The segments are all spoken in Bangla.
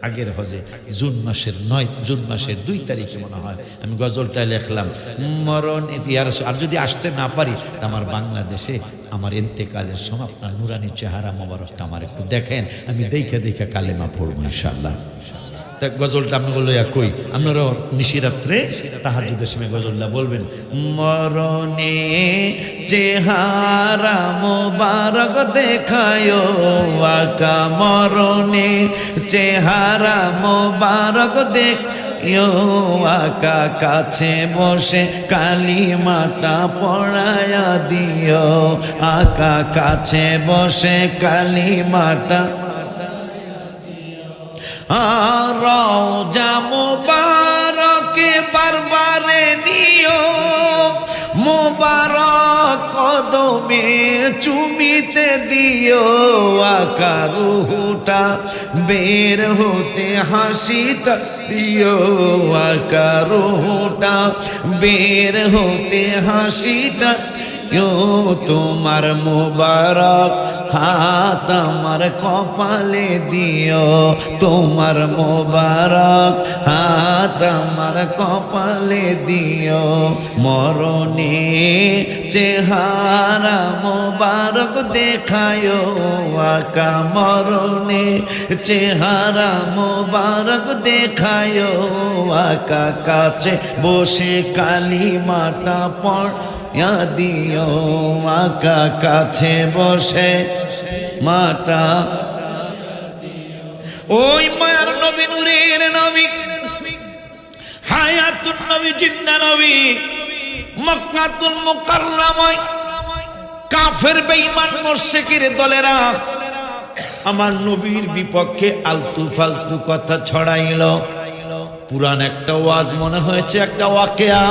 আগের হজে জুন মাসের 2 তারিখে মনে হয় আমি গজলটা লিখলাম, মরণ আর যদি আসতে না পারি তা আমার বাংলাদেশে আমার ইন্তেকালের সময় আপনার নুরানি চেহারা মোবারকটা আমার একটু দেখেন, আমি দেখে কালেমা পড়বো ইনশাআল্লাহ। তা গজলটা আপনি বললো কই, আপনারা নিশিরাত্রে তাহাজ্জুদের সময় গজলটা বলবেন, মরণে চেহারা মোবারক দেখায় আকা, মরণে চেহারা মোবারক দেখায় আকা, কাছে বসে কালিমাটা পড়ায়া দিও আকা, কাছে বসে কালিমাটা রওজা মুবারকে বারবারে নিও, মুবারক কদমে চুমিতে দিও আকা, রুহটা বের হতে হাসিটা দিও আকা, রুহটা বের হতে হাসিটা তোমার মুবারক হাত আমার কপালে দিও, তোমার মুবারক হাত আমার কপালে দিও, মরণে চেহারা মুবারক দেখায় আকা, মরণে চেহারা মুবারক দেখায় আকা, কাছে বসে কালিমাটা পড় দিও আকা, কাছে বসে মাটা ওই মায়ার নবী, নূরের নবী, হায়াতুন নবী, জিন্দা নবী, মক্কাতুল মুকাররমায় কাফের বেঈমান মুশরিকের দলেরা আমার নবীর বিপক্ষে আলতু ফালতু কথা ছড়াইল। পুরান একটা ওয়াজ মনে হয়েছে একটা ওয়াকিয়া,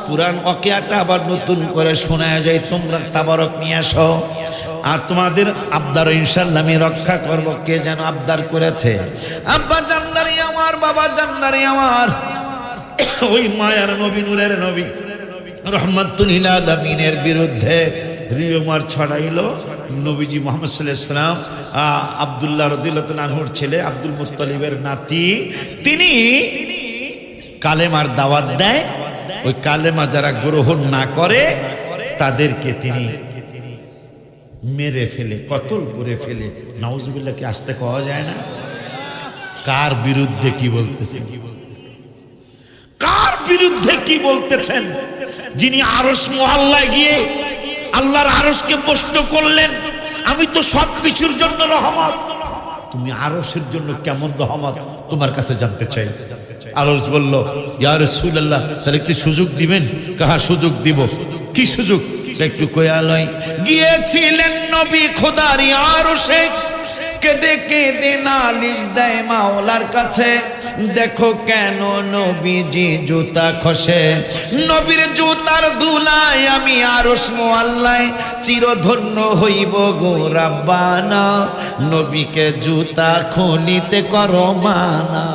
পুরান ওয়াকিয়াটা আবার নতুন করে শোনা যায়, তোমরা তাবারক নিয়ে আসো আর তোমাদের আবদার ইনশাআল্লাহ আমি রক্ষা করব। কে যেন আবদার করেছে, আব্বা জান্নারি আমার, বাবা জান্নারি আমার, ওই মায়ার নবী, নূরের নবী, রহমাতুল লিল আলামিনের বিরুদ্ধে রিউমার ছড়াইল। নবীজি মুহাম্মদ সাল্লাল্লাহু আলাইহি ওয়াসাল্লাম আব্দুল্লাহ রাদিয়াল্লাহু আনহুর ছেলে আব্দুল মুত্তালিবের নাতি, তিনি কালেমার দাওয়াত দেয়। ওই কালেমা যারা গ্রহণ না করে তাদেরকে তিনি মেরে ফেলে, কতল করে ফেলে। নাউজুবিল্লাহ, কি আসতে কওয়া যায় না? কার বিরুদ্ধে কি বলতেছেন, কার বিরুদ্ধে কি বলতেছেন? যিনি আরশ মহল্লায় গিয়ে আল্লাহর আরশকে প্রশ্ন করলেন, আমি তো সব কিছুর জন্য রহমত, তুমি আরশের জন্য কেমন রহমত তোমার কাছে জানতে চাই। আরশ বলল, ইয়া রাসূলুল্লাহ, তাহলে একটু সুযোগ দিবেন। কাহা সুযোগ দিব? কি সুযোগ একটু কয়ালয়। গিয়েছিলেন নবী খোদার আরশে, কেঁদে কেঁদে নালিশ দেয় মাওলার কাছে, দেখো কেন নবীজি জুতা খসে, নবীর জুতার ধুলায় আমি আরশ মোয়াল্লায় চিরধন্য হইব গো রাব্বানা, নবীকে জুতা খুলিতে করো মানা।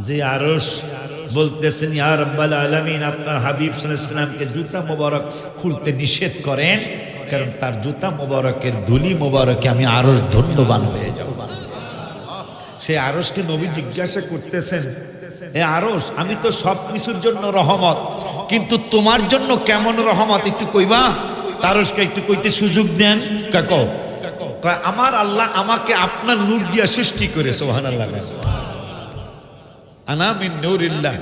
যে আরশ বলতেছেন ইয়া রাব্বাল আলামিন, আপনার হাবিব সাল্লাল্লাহু আলাইহি ওয়াসাল্লামকে জুতা মোবারক খুলতে নিষেধ করেন, কারণ তার জুতা মোবারকের ধুলি মোবারকে আমি আরশ ধন্যবান হয়ে যাব। সে আরশকে নবী জিজ্ঞাসা করতেছেন, এ আরশ, আমি তো সব কিছুর জন্য রহমত, কিন্তু তোমার জন্য কেমন রহমত একটু কইবা? আরশকে একটু কইতে সুযোগ দেন। কাকো আমার আল্লাহ আমাকে আপনার নূর দিয়া সৃষ্টি করে, সুবহানাল্লাহ, আনা মিন নূরিল্লাহ,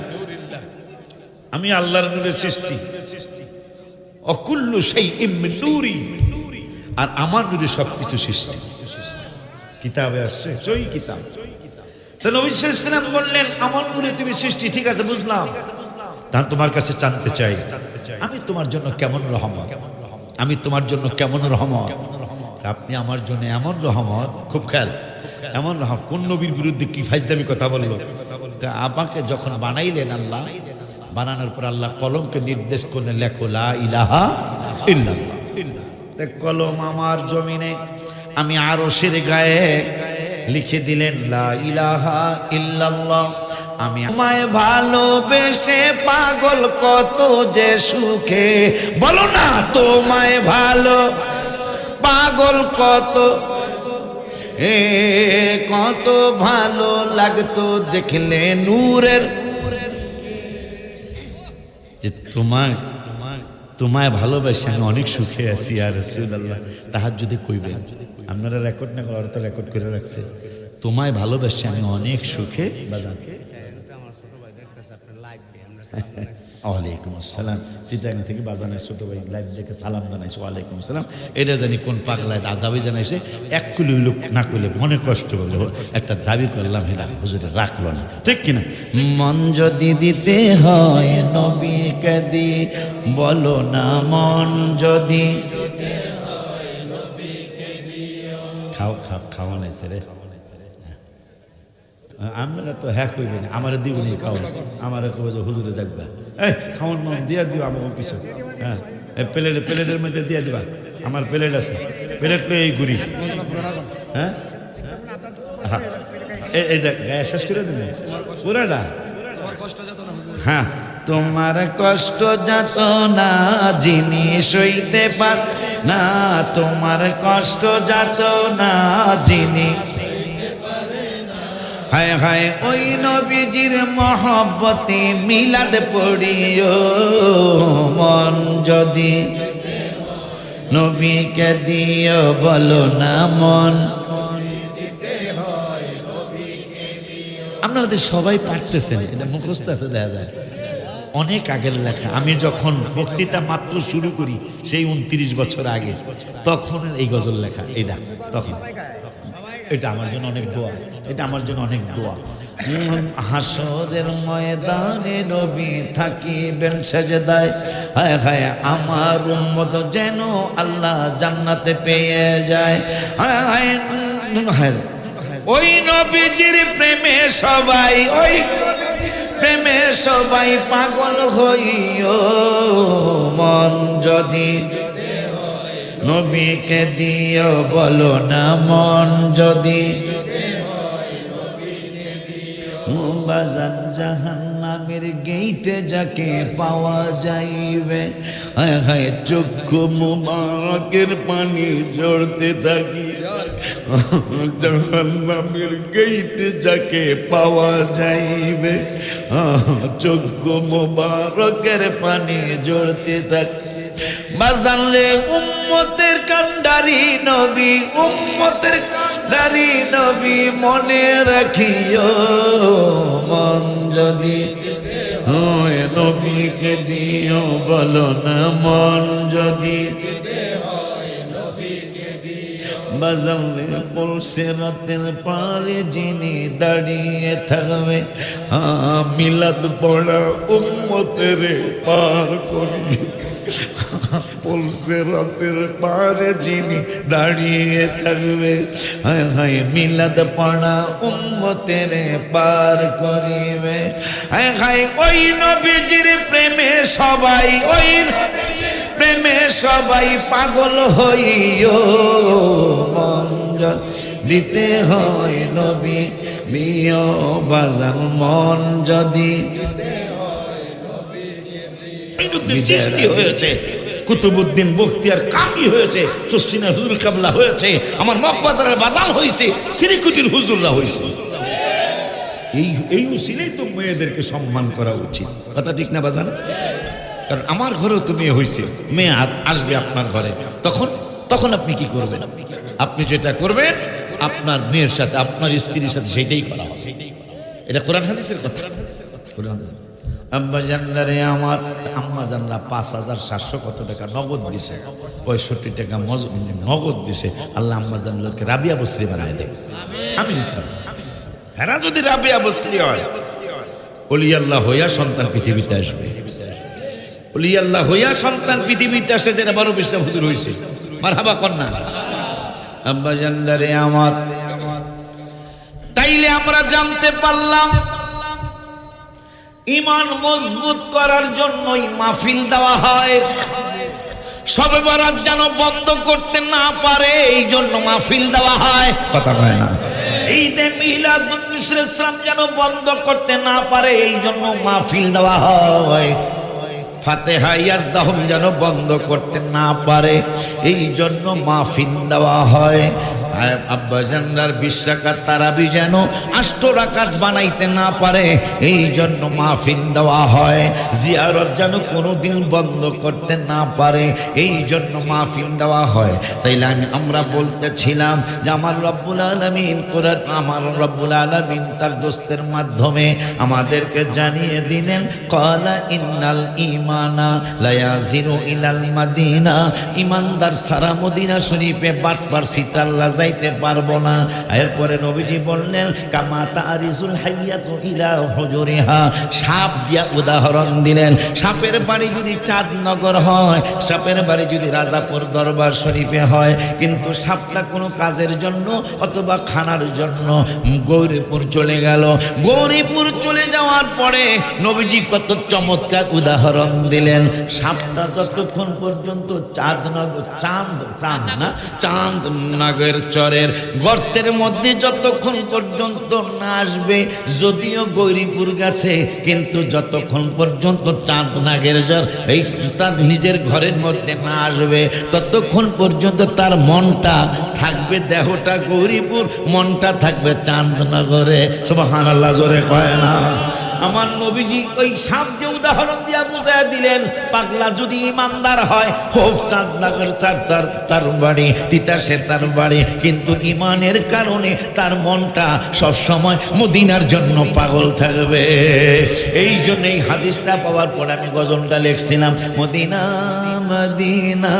আমি আল্লাহর নূরের সৃষ্টি, অকুল্লু শাইইন মিন নূরি, আর আমার নূরে সবকিছু সৃষ্টি। কিতাবে আসছে, সই কিতাব। তো নবী সাল্লাল্লাহু আলাইহি ওয়াসাল্লাম বললেন, আমার নূরে তুমি সৃষ্টি, ঠিক আছে বুঝলাম, তাই তোমার কাছে জানতে চাই আমি তোমার জন্য কেমন রহমত, আমি তোমার জন্য কেমন রহমত। আপনি আমার জন্য এমন রহমত, খুব খেয়াল, এমন রহমত। কোন নবীর বিরুদ্ধে কি ফাজলামি কথা বললো? আমাকে যখন বানাইলেন আল্লাহ, বানানোর পর আল্লাহ কলমকে নির্দেশ করলেন, লেখো লা ইলাহা ইল্লাল্লাহ। কলম আমার জমিনে, আমি আরশের গায়ে লিখে দিলেন লা ইলাহা ইল্লাল্লাহ। আমি আমায় ভালোবেসে পাগল কত যে সুখে, বলো না তোমায় ভালো পাগল কত এ কত ভালো লাগতো দেখলে নূরের, যে তোমায় ভালোবাসি আমি অনেক সুখে আছি। আর রাসূলুল্লাহ তাহাজ্জুদে কইবেন, আপনারা রেকর্ড না করে তো রেকর্ড করে রাখছে, তোমায় ভালোবাসি আমি অনেক সুখে। বাজান ওয়ালাইকুম আসসালাম, চিটাগাং থেকে বাজানের ছোট ভাই লাইভ দেখে সালাম জানাইছে, ওয়ালাইকুম আসসালাম। এটা জানি কোন পাগলায় দাবি জানাইছে, এক কুলি লোক না করলে মনে কষ্ট হবে। একটা দাবি করলাম, হেলা হুজুরে রাখলো না, ঠিক কিনা? মন যদি দিতে হয় নবীকে দি, বলো না মন যদি খাওয়া নাইছে রে, আমরা তো হ্যাঁ কইবে না, আমার দিবনি খাওয়া, আমার কবে যে হুজুরে যাকবা, এই খাওয়ান মন দিয়া দিও আমাকে কিছু। হ্যাঁ প্লেটের মধ্যে দিয়ে দিবা, আমার প্লেট আছে, প্লেট পেয়ে এই ঘুরি। হ্যাঁ এইটা গায়ে শেষ করে দিবে পুরাটা। হ্যাঁ তোমার কষ্ট যাত না যিনি সইতে পার না, তোমার কষ্ট যাত না যিনি, হায় হায় ওই নবীজির মহব্বতে মিলাদ পড়িও মন যদি নবীকে দিও, বলো না মন। আপনারা সবাই পারতেছেন, এটা মুখস্থ আছে, দেখা যায় অনেক আগের লেখা। আমি যখন বক্তৃতা মাত্র শুরু করি সেই 29 বছর আগে, তখন এই গজল লেখা এইটা, তখন এটা আমার জন্য অনেক দোয়া, এটা আমার জন্য অনেক দোয়া। হাসরের ময়দানে নবী থাকিবেন সেজদায়, হায় হায় আমার উম্মত যেন আল্লাহ জান্নাতে পেয়ে যায়। হায় হায় হায় ওই নবীজির প্রেমে সবাই, ওই প্রেমে সবাই পাগল হইও মন যদি নবীকে দিও, বলো না মন যদি। বাজান জাহান্নামের গেইটে যাকে পাওয়া যাইবে, হায় হায় চক্ষু মুবারকের পানি ঝরতে থাকি। জাহান্নামের গেইটে যাকে পাওয়া যাইবে, চক্ষু মুবারকের পানি ঝরতে থাকি। বাজানলে উম্মতের কান্ডারি নবী, উম্মতের কান্ডারি নবী মনে রাখিও মন যদি হয় নবীকে দিও, বলো না মন যদি। বাজানলে পুলসিরাতের পারে যিনি দাঁড়িয়ে থাকবে, মিলাদ পড়া উম্মতের পার করি। পুলসিরাতের পারে যিনি দাঁড়িয়ে থাকবে, হায় হায় মিলাদ পড়া উম্মতের পার করিবে। হায় হায় ওই নবীজির প্রেমে সবাই, ওই প্রেমে সবাই পাগল হইও মন দিতে হয় নবী দিও, বাজান মন যদি। সৃষ্টি হয়েছে কুতুবউদ্দিন বখতিয়ার কাকি হয়েছে, চশ্মিনা হুজুর কাবলা হয়েছে, আমার মগবাজারের বাজাল হয়েছে, সিরিকুটির হুজুররা হয়েছে। এই উসিলেই তো মেয়েদেরকে সম্মান করা উচিত, কথা ঠিক না বাজান? কারণ আমার ঘরেও তো মেয়ে হয়েছে, মেয়ে আসবে আপনার ঘরে, তখন আপনি কি করবেন? আপনি যেটা করবেন আপনার মেয়ের সাথে, আপনার স্ত্রীর সাথে সেটাই করা হবে। এটা কোরআন হাদিসের কথা। আব্বা জানলারে আমার আম্মা জানলা 5,700 কত টাকা নগদ দিছে, 65 টাকা নগদ দিছে। আল্লাহ আম্মা জানলাকে রাবিয়া বসরি বানায় দেয়। আমেরিকা এরা যদি রাবিয়া বসরি হয়, ওলি আল্লাহ হইয়া সন্তান পৃথিবীতে আসবে। ওলি আল্লাহ হইয়া সন্তান পৃথিবীতে আসে, যেটা বড় বিশ্বাস হুজুর হয়েছে। মারহাবা কন্যা। আব্বা জানলারে আমার, তাইলে আমরা জানতে পারলাম ঈমান মজবুত করার জন্যই মাহফিল দেওয়া হয়। শবে বরাত যেন বন্ধ করতে না পারে এই জন্য মাহফিল দেওয়া হয়, কথা কয় না? ঈদে মিলাদুন নবী ইসলাম যেন বন্ধ করতে না পারে এই জন্য মাহফিল দেওয়া হয়। ফাতিহা ইয়াজদাহুম যেন বন্ধ করতে না পারে এই জন্য মাহফিল দেওয়া হয়। আব্বাজানরার 20 রাকাত তারাবি যেন 8 রাকাত বানাইতে না পারে, এই জন্য মাহফিল দেওয়া হয়। জিয়ারত যেন কোনোদিন বন্ধ করতে না পারে, এই জন্য মাহফিল দেওয়া হয়। তাইলে আমরা বলতেছিলাম যে আমার রব্বুল আলামিন কোরআন, আমার রব্বুল আলামিন তার দোস্তের মাধ্যমে আমাদেরকে জানিয়ে দিলেন, ক্বালা ইন্নাল ঈমানা লা ইয়াজিরু ইলাল মাদিনা, ঈমানদার সারা মদিনা শরীফে বাটপার সিটাল্লা যাইতে পারবো না। এরপরে নবীজি বললেন, কামা তারিজুল হাইয়াতু ইলা হুজুরিহা, সাপ দিয়া উদাহরণ দিলেন। সাপের বাড়ি যদি চাঁদনগর হয়, সাপের বাড়ি যদি রাজাপুর দরবার শরীফে হয়, কিন্তু সাপটা কোনো কাজের জন্য অথবা খানার জন্য গৌরীপুর চলে গেল। গৌরীপুর চলে যাওয়ার পরে নবীজি কত চমৎকার উদাহরণ দিলেন। সাপটা যতক্ষণ পর্যন্ত চাঁদনগর চরের গর্তের মধ্যে যতক্ষণ পর্যন্ত না আসবে, যদিও গৌরীপুর গেছে, কিন্তু যতক্ষণ পর্যন্ত চাঁদনগর চর এই তার নিজের ঘরের মধ্যে না আসবে, ততক্ষণ পর্যন্ত তার মনটা থাকবে, দেহটা গৌরীপুর, মনটা থাকবে চাঁদনগরে। সুবহানাল্লাহ, জোরে কয় না। আমার নবীজি ওই সাপ যে উদাহরণ দিয়া বুঝায় দিলেন, পাগলা যদি ইমানদার হয়, হোক চাঁদনগর তার বাড়ি, তিতাসে তার বাড়ি, কিন্তু ইমানের কারণে তার মনটা সব সময় মদিনার জন্য পাগল থাকবে। এই জন্য এই হাদিসটা পাওয়ার পর আমি গজলটা লিখছিলাম, মদিনা মদিনা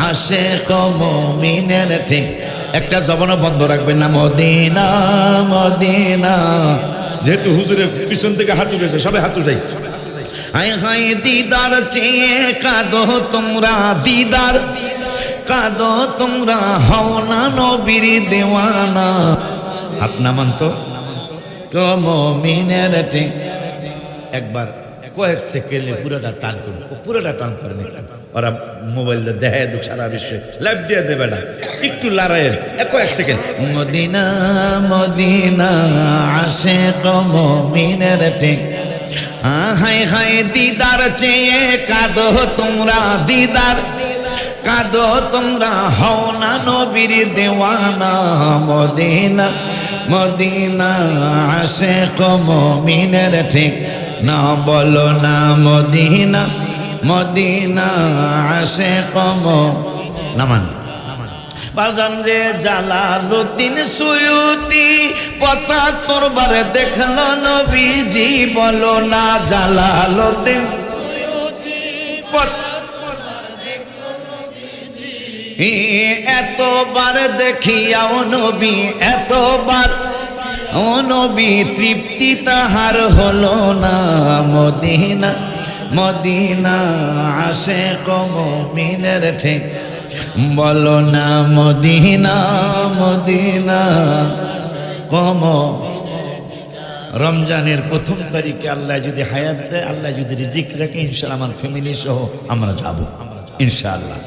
আশিক মুমিনের, ঠিক একটা জবানও বন্ধ রাখবেন না, মদিনা মদিনা। যেহেতু হুজুরের পিছন থেকে হাত উঠেছে, সবাই হাত উঠাই। হায় হায় দিদার চেয়ে কাঁদো তোমরা, দিদার কাঁদো তোমরা, হও না নবীর দেওয়ানা। হাত নামান তো, মুমিনের, ঠিক একবার কয়েক সেকেন্ডে পুরোটা টান করুন, পুরোটা টান করেন। ওরা মোবাইলটা দেখায় দুঃখ সারা বিশ্বে লাইভ দিয়ে দেবে না, একটু লড়াইয়ের কয়েক সেকেন্ড। মদিনা মদিনা আশিক মুমিনের, ঠিক হায় হায় দিদার চেয়ে কাঁদো তোমরা, দিদার কাঁদো তোমরা, হও না নবীর দেওয়ানা। মদিনা মদিনা আশিক মুমিনের, ঠিক না বলো না মদিনা মদিনা আশিক নামান। বাজান রে জালালউদ্দিন সুয়ুতি ৭৫ বার দেখলো নবীজি, বলো না জালালউদ্দিন এতবার দেখিয়াও নবী, এতবার ও নবী তৃপ্তি তাহার হলো না। মদিনা মদিনা আশিক মুমিনের, ঠিক বলো না মদিনা মদিনা কম। রমজানের ১ম তারিখে আল্লাহ যদি হায়াত দেয়, আল্লাহ যদি রিজিক রাখে, ইনশাআল্লাহ আমার ফ্যামিলি সহ আমরা যাব ইনশাআল্লাহ।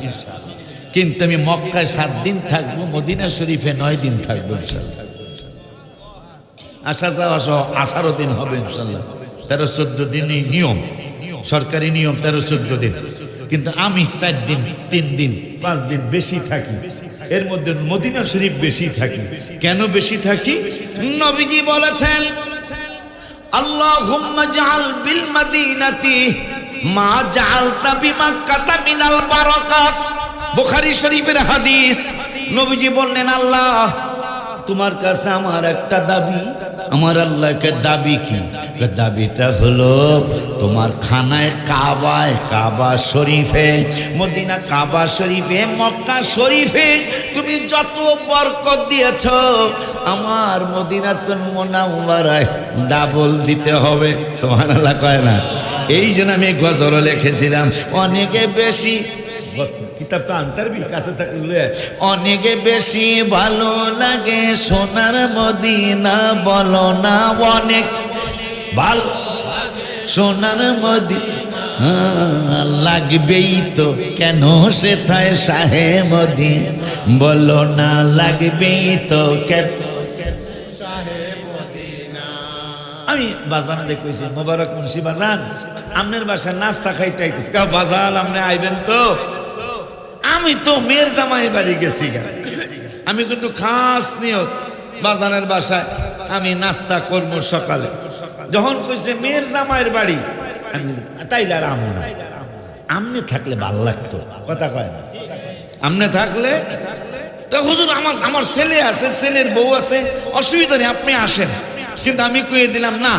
কিন্তু আমি মক্কায় 7 দিন থাকবো, মদিনা শরীফে 9 দিন থাকবো ইনশাআল্লাহ। আসা যাওয়া সহ 18 দিন হবে ইনশাআল্লাহ। 13-14 দিনই নিয়ম, সরকারি নিয়ম 13-14 দিন, কিন্তু আমি 4 দিন 3 দিন 5 দিন বেশি থাকি। এর মধ্যে মদিনা শরীফ বেশি থাকি। কেন বেশি থাকি? নবীজি বলেছেন, আল্লাহুম্মা জাআল বিল মাদিনাতি মা জাআলতা বিমাক্কাতা মিনাল বারাকাত। বুখারী শরীফের হাদিস। নবীজি বললেন, আল্লাহ তোমার কাছে আমার একটা দাবি। আমার আল্লাহকে দাবি কি? দাবিটা হলো তোমার খানায় কাবায়, কাবা শরীফে, মদিনা কাবা শরীফে, মক্কা শরীফে তুমি যত বরকত দিয়েছ, আমার মদিনাতুল মুনাওয়ারায় ডাবল দিতে হবে। সুবহানাল্লাহ কয় না? এই জন্য আমি গজল লিখেছিলাম, অনেকে বেশি কিতাবটা আনতারবি কাছে থাকলে, অনেকে বেশি ভালো লাগে সোনার মদিনা, বলো না অনেক ভালো সোনার মদিনা লাগবেই তো, কেন সেথায় শাহে মদিনা, বলো না লাগবেই তো কেন। আমি বাজান দেখছি মোবারক মুন্সি বাজান, আপনার বাসায় নাস্তা খাইতে আইতেছি, বাজান আপনি আইবেন তো? আমি তো মেয়ের জামাই বাড়ি গেছি, আমি কিন্তু খাস নিয়ত বাজানের বাসায় আমি নাস্তা করবো সকালে। যখন কইছে মেয়ের জামাইয়ের বাড়ি, আমি তাইলে আর আমু না, আমনে থাকলে ভাল লাগতো, কথা কয় না, আমনে থাকলে তো হুজুর আমার ছেলে আছে, ছেলের বউ আছে, অসুবিধা নেই, আপনি আসেন। কিন্তু আমি কয়ে দিলাম না,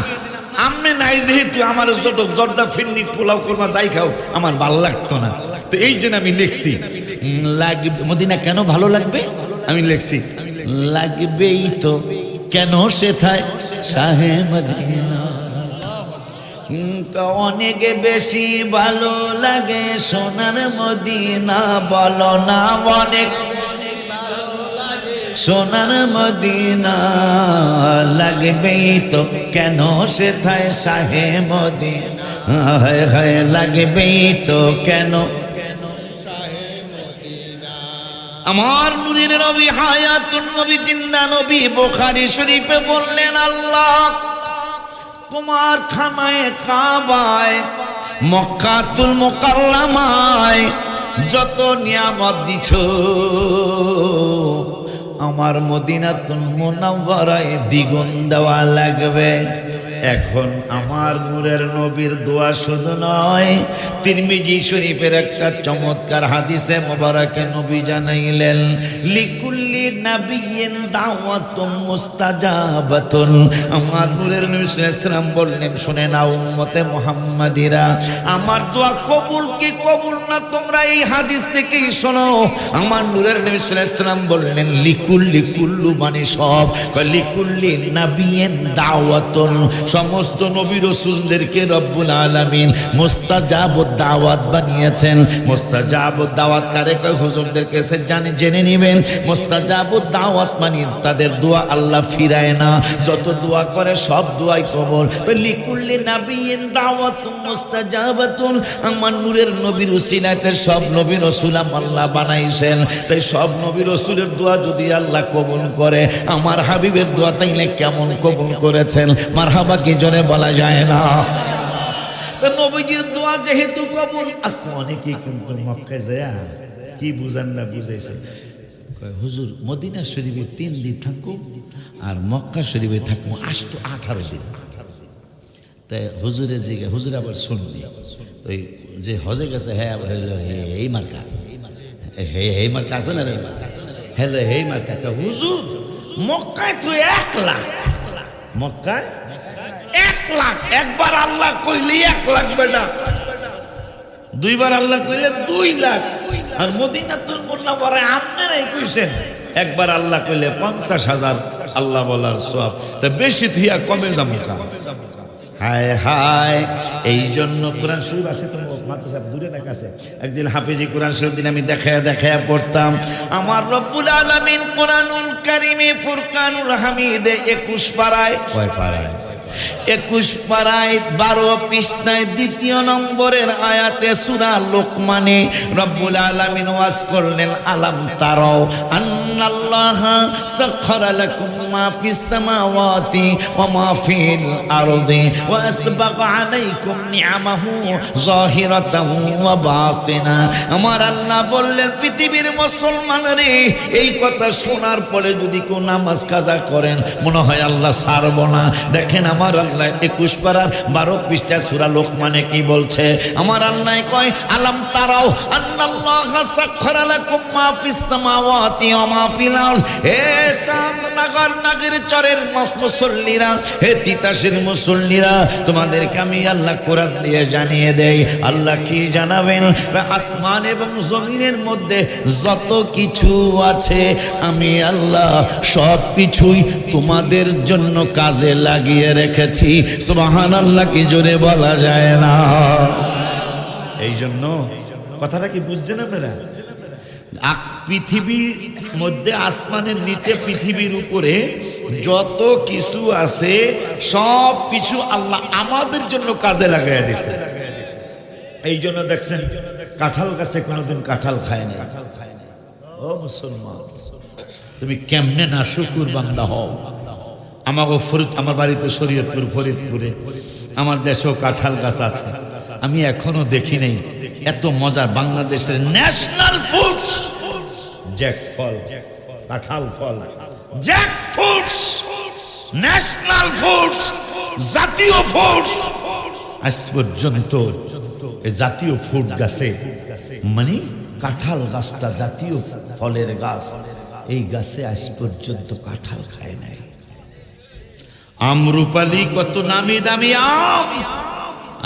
আমনে নাই যেহেতু আমার যত জর্দা ফিরনি পোলাও করবা যাই খাও আমার ভালো লাগতো না। তো এই জন্য আমি লিখছি লাগবে মদিনা কেন ভালো লাগবে, আমি লিখছি লাগবেই তো কেন সেথায় শাহে মদিনা, অনেক বেশি ভালো লাগে সোনার মদিনা, বলো না অনেক সোনার মদিনা, লাগবেই তো কেন সেথায় শাহে মদিনা, হায় হায় লাগবেই তো কেন। আমার নূরের নবী হায়াতুন নবী জিন্দা নবী বুখারী শরীফে বললেন, আল্লাহ তোমার খানায়ে কাবায় মক্কাতুল মুকাররমায় যত নিয়ামত দিছো আমার মদিনাতুল মুনাওয়ারায় দ্বিগুণ দেওয়া লাগবে। এখন আমার নূরের নবীর দোয়া শুধু নয়, তিরমিজি শরীফের একটা চমৎকার হাদিসে মোবারকে নবী জানাইলেন, লিকুল্লি নাবিয়্যিন দাওয়াতুম মুস্তাজাবাতুন। আমার নূরের নবী সাল্লাল্লাহু আলাইহি ওয়াসাল্লাম বললেন, শুনে নাও উম্মতে মুহাম্মাদিরা, আমার দোয়া কবুল কি কবুল না তোমরা এই হাদিস থেকেই শোনো। আমার নূরের নবী সাল্লাল্লাহু আলাইহি ওয়াসাল্লাম বললেন, লিকুল্লি কুল্লু মানে সব, লিকুল্লি নাবিয়্যিন দাওয়াতুন, সমস্ত নবী রাসূলদেরকে রব্বুল আলামিন মুস্তাজাবুদ দাওয়াত বানিয়েছেন। মুস্তাজাবুদ দাওয়াত কারে কয়, হুজুরদের কাছে জেনে নেবেন। মুস্তাজাবুদ দাওয়াত মানে তাদের দোয়া আল্লাহ ফিরায় না, যত দোয়া করে সব দোয়াই কবুল। তো লিকুল্লি নাবিয়্যিন দাওয়াতুন মুস্তাজাবাতুন, আমার নূরের নবীর উসিলাতে সব নবী রাসূল আল্লাহ বানাইছেন। তাই সব নবী রাসূলের দোয়া যদি আল্লাহ কবুল করে, আমার হাবিবের দোয়া তাইলে কেমন কবুল করেছেন, মারহাবা কি জোরে বলা যায় না। তো নবীজির দোয়া যেহেতু কবুল, আজকে অনেকেই কিন্তু মক্কায় যায় কি বুঝান না বুঝাইছে, হুজুর মদিনা শরীফে 3 দিন থাকবো আর মক্কা শরীফে থাকবো 18 দিন। তাই হুজুরে জিগে, হুজুর আবার শুননি ওই যে হজে গেছে, হ্যাঁ এই মার্কা, এই মার্কা আছে না রে, হ্যালো এই মার্কা। হুজুর মক্কায় তো 1 লাখ, মক্কায় 1 লাখ, একবার আল্লাহ কইলে 1 লাখ বেটা, দুইবার আল্লাহ কইলে 2 লাখ। আর মদিনাতুল মুনাওয়ারায় আপনারাই কইছেন একবার আল্লাহ কইলে 50,000 আল্লাহ বলার সওয়াব। তা বেশি থিয়া কমে যাবো কা, হায় হায়। এই জন্য কোরআন শরীফ আছে তো মাদ্রাসা দূরে না কাছে, একদিন হাফেজি কোরআন শরীফ দিন আমি দেখায়া পড়তাম। আমার রব্বুল আলামিন কোরআনুল কারীমে ফুরকানুল হামিদে 21 পারায়, কয় পারায়? 21 পারায় 12 পৃষ্ঠায় 2 নম্বরের আয়াতে সূরা লোকমানে রব্বুল আলামিন ওয়াজ করলেন, আলাম তারাও আন্নাল্লাহা সাখখারা লাকুম মা ফিস সামাওয়াতি ওয়া মা ফিল আরদি ওয়া আসবাগা আলাইকুম নিআমাহু যাহিরাতান ওয়া বাতিনা। আমার আল্লাহ বললেন, পৃথিবীর মুসলমান রে, এই কথা শোনার পরে যদি কেউ নামাজ কাজা করেন মনে হয় আল্লাহ ছাড়ব না। দেখেন আমার আল্লাহ 21 পারার 12 পৃষ্ঠা সূরা লোকমানে কি বলছে? আমার আল্লাহ কয়, আলাম তারাও আন্নাল্লাহা সাখখারা লাকুম মা ফিস সামাওয়াতি ওয়া মা ফিল আরদ। হে চাঁদনগর নগর চরের মুসল্লিরা, হে তিতাসের মুসল্লিরা, তোমাদেরকে আমি আল্লাহ কোরআন দিয়ে জানিয়ে দেই। আল্লাহ কি জানাবেন? আসমান এবং জমিনের মধ্যে যত কিছু আছে আমি আল্লাহ সব কিছুই তোমাদের জন্য কাজে লাগিয়ে রেখেছি। সুবহানাল্লাহ কি জোরে বলা যায় না? এই জন্য কথাটা কি বুঝছেন আপনারা? পৃথিবীর মধ্যে, আসমানের নিচে, পৃথিবীর উপরে যত কিছু আছে সব কিছু আল্লাহ আমাদের জন্য কাজে লাগাইয়া দিচ্ছে। এই জন্য দেখছেন কাঁঠাল গাছে কোনোদিন কাঁঠাল খায় না। ও মুসলমান, তুমি কেমনে না শুকুর বান্দা হও। আমাকে আমার বাড়িতে শরীয়তপুর ফরিদপুরে, আমার দেশেও কাঁঠাল গাছ আছে, আমি এখনো দেখি নাই এত মজার। বাংলাদেশের ন্যাশনাল ফুড জ্যাক ফল, কাঁঠাল ফল, জ্যাকফ্রুটস, ন্যাশনাল ফ্রুটস, জাতীয় ফ্রুটস। আজ পর্যন্ত এই জাতীয় ফ্রুট গাছে মানে কাঁঠাল গাছটা জাতীয় ফলের গাছ, এই গাছে আজ পর্যন্ত কাঁঠাল খায় নাই। আমরুপালি কত নামি দামি আম,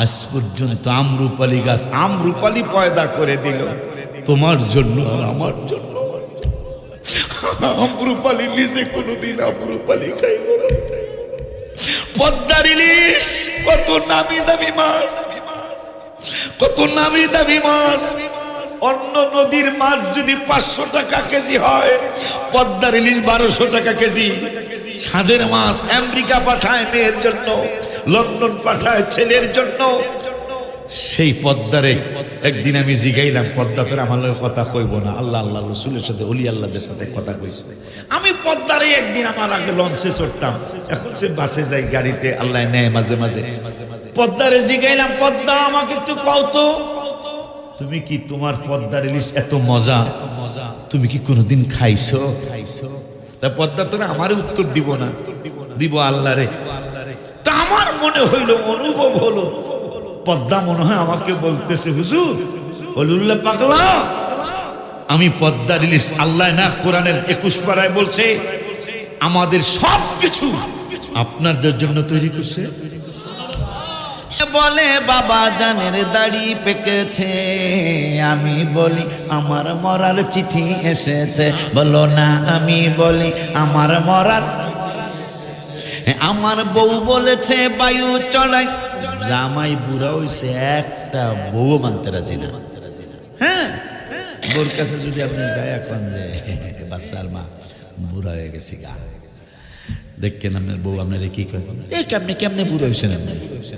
আজ পর্যন্ত আমরুপালি গাছ আমরুপালি পয়দা করে দিল তোমার জন্য আর আমার জন্য। আমরুপালি নিজে কোনোদিন আমরুপালি খাইল না। পদ্মার ইলিশ কত নামি দামি মাছ, কত নামি দামি মাছ। অন্য নদীর মাছ যদি 500 টাকা কেজি হয়, পদ্মার ইলিশ 1200 টাকা কেজি। সাদের মাছ আমেরিকা পাঠায় মেয়ের জন্য, লন্ডন পাঠায় ছেলের জন্য। সেই পদ্মারে একদিন আমি জিগাইলাম, পদ্মা তোর আমার লগে কথা কইব না? আল্লাহ আল্লাহ রসুলের সাথে অলি আল্লাহদের সাথে কথা কইছে। আমি পদ্মারে একদিন আমার আগে লঞ্চে চড়তাম, এখন সে বাসে যাই, গাড়িতে আল্লাহ নেয় মাঝে মাঝে। পদ্মারে জিগাইলাম, পদ্মা আমাকে একটু কও তো, তুমি কি তোমার পদ্মার ইলিশ এত মজা, তুমি কি কোনোদিন খাইছো? তা পদ্মা তোরা আমার উত্তর দিব না, দিব আল্লাহ রে। তা আমার মনে হইল, অনুভব হলো, পদ্মা মনে হয় আমাকে বলতেছে, হুজুর ওলিউল্লাহ পাগলা, আমি পদ্মার ইলিশ, আল্লাহ না কোরআনের 21 পারায় বলছে আমাদের সব কিছু আপনার জন্য তৈরি করছে। বলে বাবা জানের দাড়ি পেকেছে, আমি বলি আমার মরার চিঠি এসেছে। বলো না, আমি বলি আমার মরার। আমার বউ বলেছে বায়ু চড়াই, জামাই বুড়া হইছে, একটা বউ মানতে রাজি না। হ্যাঁ, বোর কাছে যদি আপনি যায় এখন যে বাচ্চার মা বুড়া হয়ে গেছি গা, দেখেন আপনার বউ আপনারা কি কয়, আপনি কেমনে বুড়ো হয়েছেন,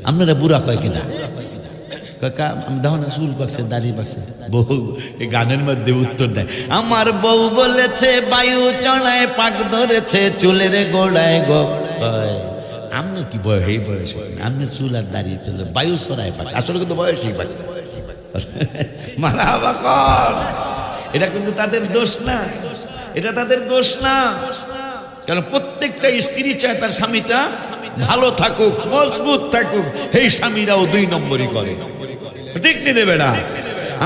আপনারা বুড়া কয় কিনা? কাকা আমি দেখো না চুল পাকছে, দাড়ি পাকছে। বউ এই গানের মধ্যে উত্তর দেয়, আমার বউ বলেছে বায়ু চড়ায়, পাক ধরেছে চুলের গোড়ায় গো। আপনার কি বয়স, এই বয়স আপনার চুল আর দাড়ি চলে বায়ু চড়ায় পাক, আসলে কিন্তু বয়সই পাকছে। মারহাবা কর, এটা কিন্তু তাদের দোষ না, এটা তাদের দোষ না। কারণ প্রত্যেকটা স্ত্রী চায় তার স্বামীটা ভালো থাকুক, মজবুত থাকুক। এই স্বামীরাও 2 নম্বরই করে, ঠিক নিলে বেড়া।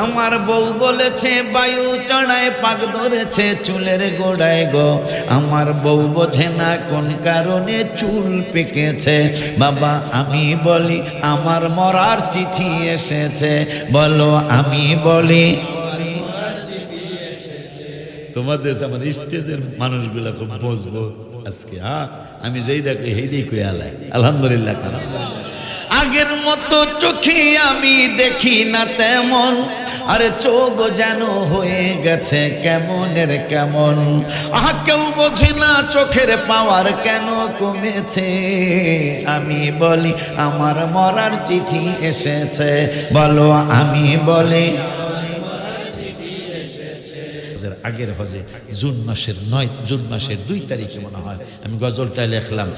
আমার বউ বলেছে বায়ু চড়ায়, পাক ধরেছে চুলের গোড়ায় গো। আমার বউ বোঝে না কোন কারণে চুল পেকেছে। বাবা আমি বলি আমার মরার চিঠি এসেছে। বলো আমি বলি, তোমাদের আমাদের স্টেজের মানুষগুলা খুব মজবুত আজকে। হ্যাঁ, আমি যেই ডাকি হেইটাই কই আলাই, আলহামদুলিল্লাহ। আগের মতো চোখে আমি দেখি না তেমন, আরে চোখ যেন হয়ে গেছে কেমনের কেমন। আহা কেউ বোঝে না চোখের পাওয়ার কেন কমেছে। আমি বলি আমার মরার চিঠি এসেছে। বলো আমি বলি, আগের হজে জুন মাসের 2 তারিখে মনে হয় আমি গজলটা লিখলাম,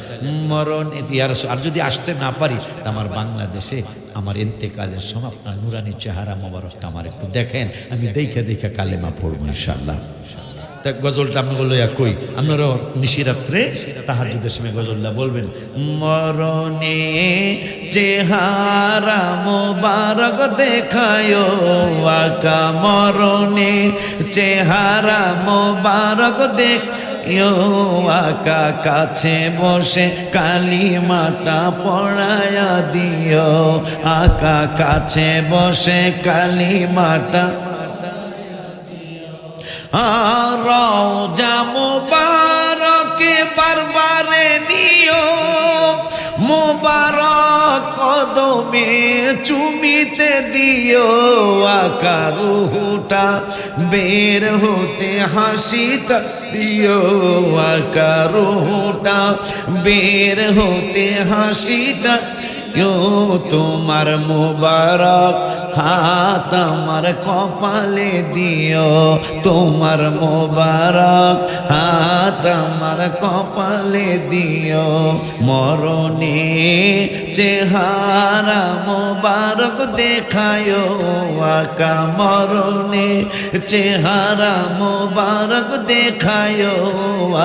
মরণ ইতিহাস। আর যদি আসতে না পারি তা আমার বাংলাদেশে আমার ইন্তেকালের সময় আপনার নুরানি চেহারা মোবারকটা আমার একটু দেখেন, আমি দেখে দেখে কালেমা পড়বো ইনশাআল্লাহ। তা গজলটা আমি বললো কই, আপনারাও নিশিরাত্রে তাহাজ্জুদের সময় গজলটা বলবেন। মরণে চেহারা মোবারক দেখায় আকা, মরণে চেহারা মোবারক দেখায় আকা, কাছে বসে কালিমাটা পড়ায়া দিও আকা, কাছে বসে কালিমাটা। রওজা মুবারকে বারবারে নিও, মুবারক কদমে চুমিতে দিও আকা, রুহটা বের হতে হাসিটা দিও আকা, রুহটা বের হতে হাসিটা তোমার মোবারক হাত আমার কপালে দিও, তোমার মোবারক হাত আমার কপালে দিও, মরণে চেহারা মোবারক দেখায়ো আকা, মরণে চেহারা মোবারক দেখায়ো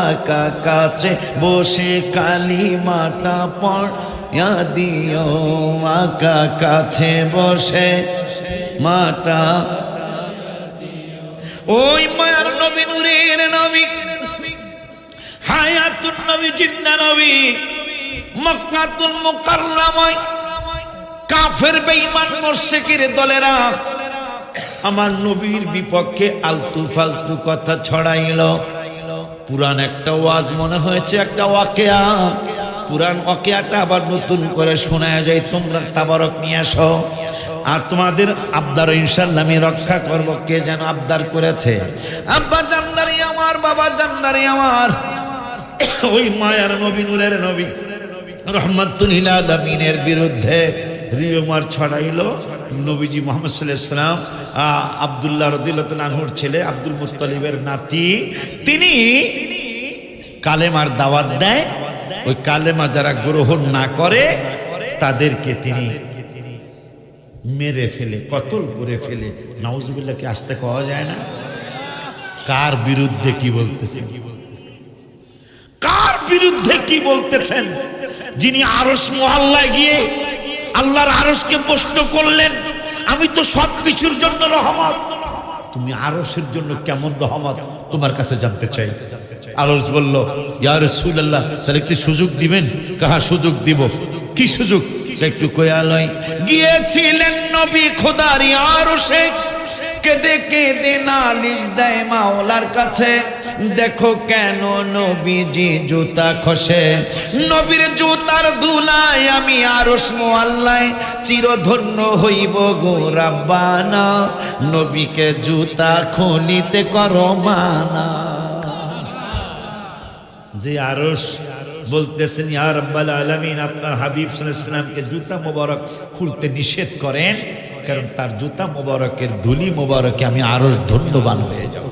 আকা, কাছে বসে কালিমাটা পড়িয়া দিও আকা, কাছে বসে মাটা। ওই মায়ার নবী, নূরের নবী, হায়াতুন নবী, জিন্দা নবী, মক্কাতুল মুকাররমায় কাফের বেঈমান মুশরিকের দলেরা আমার নবীর বিপক্ষে আলতু ফালতু কথা ছড়াইল। পুরান একটা ওয়াজ মনে হয়েছে, একটা ওয়াকিয়া, পুরান ওয়াকিয়াটা আবার নতুন করে শোনা যায়। তোমরা তাবারক নিয়ে আসো, আর তোমাদের আবদার ইনশাআল্লাহ আমি রক্ষা করব। কে যেন আবদার করেছে, আব্বা জান্নারি আমার, বাবা জান্নারি আমার। ওই মায়ার নবী, নূরের নবী, রহমাতুল লিল আলামিনের বিরুদ্ধে রিউমার ছড়াইলো। নবীজি মুহাম্মদ সাল্লাল্লাহু আলাইহি ওয়াসাল্লাম আব্দুল্লাহ রাদিয়াল্লাহু তাআলা আনহুর ছেলে আব্দুল মুত্তালিবের নাতি, তিনি কালেমার দাওয়াত দেয়। ওই কালেমা যারা গ্রহণ না করে তাদেরকে তিনি মেরে ফেলে, কতল করে ফেলে। নাউজুবিল্লাহ, কি আসতে কওয়া যায় না? কার বিরুদ্ধে কি বলতেছেন? কার বিরুদ্ধে কি বলতেছেন? যিনি আরশ মহল্লায় গিয়ে আল্লাহর আরশকে প্রশ্ন করলেন, আমি তো সব কিছুর জন্য রহমত, তুমি আরশের জন্য কেমন রহমত তোমার কাছে জানতে চাই। আরশ বলল, ইয়া রাসূলুল্লাহ, তাহলে একটু সুযোগ দিবেন? কাহা সুযোগ দিব? কি সুযোগ? একটু কয়ালয় গিয়েছিলেন নবী খোদার আরশে, কেঁদে কেঁদে নালিশ দেয় মাওলার কাছে, দেখো কেন নবীজি জুতা খসে, নবীর জুতার ধুলায় আমি আরশ মোয়াল্লায় চিরধন্য হইব গো রাব্বানা, নবীকে জুতা খুলিতে করো মানা। যে আরশ বলতেছেন, ইয়া রাব্বাল আলামিন, আপনার হাবিব সাল্লাল্লাহু আলাইহি ওয়াসাল্লামকে জুতা মোবারক খুলতে নিষেধ করেন, কারণ তার জুতা মোবারকের ধুলি মোবারকে আমি আরশ ধন্যবান হয়ে যাব।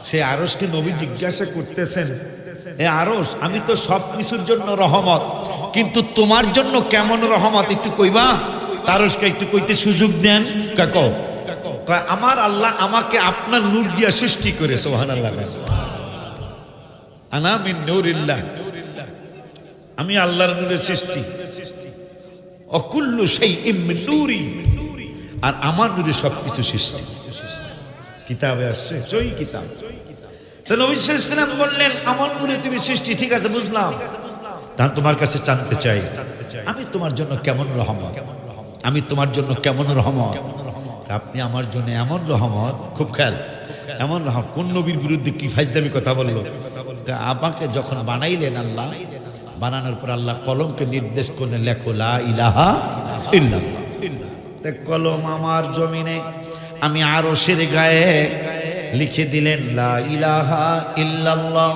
সে আরশকে নবী জিজ্ঞাসা করতেছেন, এ আরশ, আমি তো সব কিছুর জন্য রহমত, কিন্তু তোমার জন্য কেমন রহমত একটু কইবা? আরশকে একটু কইতে সুযোগ দেন। কাকো আমার আল্লাহ আমাকে আপনার নূর দিয়া সৃষ্টি করে, সুবহানাল্লাহ, আনা মিন নূরিল্লাহ, আমি আল্লাহর নূরের সৃষ্টি। অকুল্লু শাইইন মিন নূরি, আর আমার নূরে সবকিছু সৃষ্টি। কিতাবে আসছে, সহিহ কিতাব। তো নবী সাল্লাল্লাহু আলাইহি ওয়াসাল্লাম বললেন, আমার নূরে তুমি সৃষ্টি, ঠিক আছে বুঝলাম, তাহলে তোমার কাছে জানতে চাই, আমি তোমার জন্য কেমন রহমত, আমি তোমার জন্য কেমন রহমত? আপনি আমার জন্য এমন রহমত, খুব খেয়াল, এমন রহমত। কোন নবীর বিরুদ্ধে কি ফাজদামি কথা বললো? আমাকে যখন বানাইলেন আল্লাহ, বানানোর পর আল্লাহ কলমকে নির্দেশ করলেন, লেখো লা ইলাহা ইল্লাল্লাহ। কলম আমার জমিনে, আমি আরশের গায়ে লিখে দিলেন লা ইলাহা ইল্লাল্লাহ।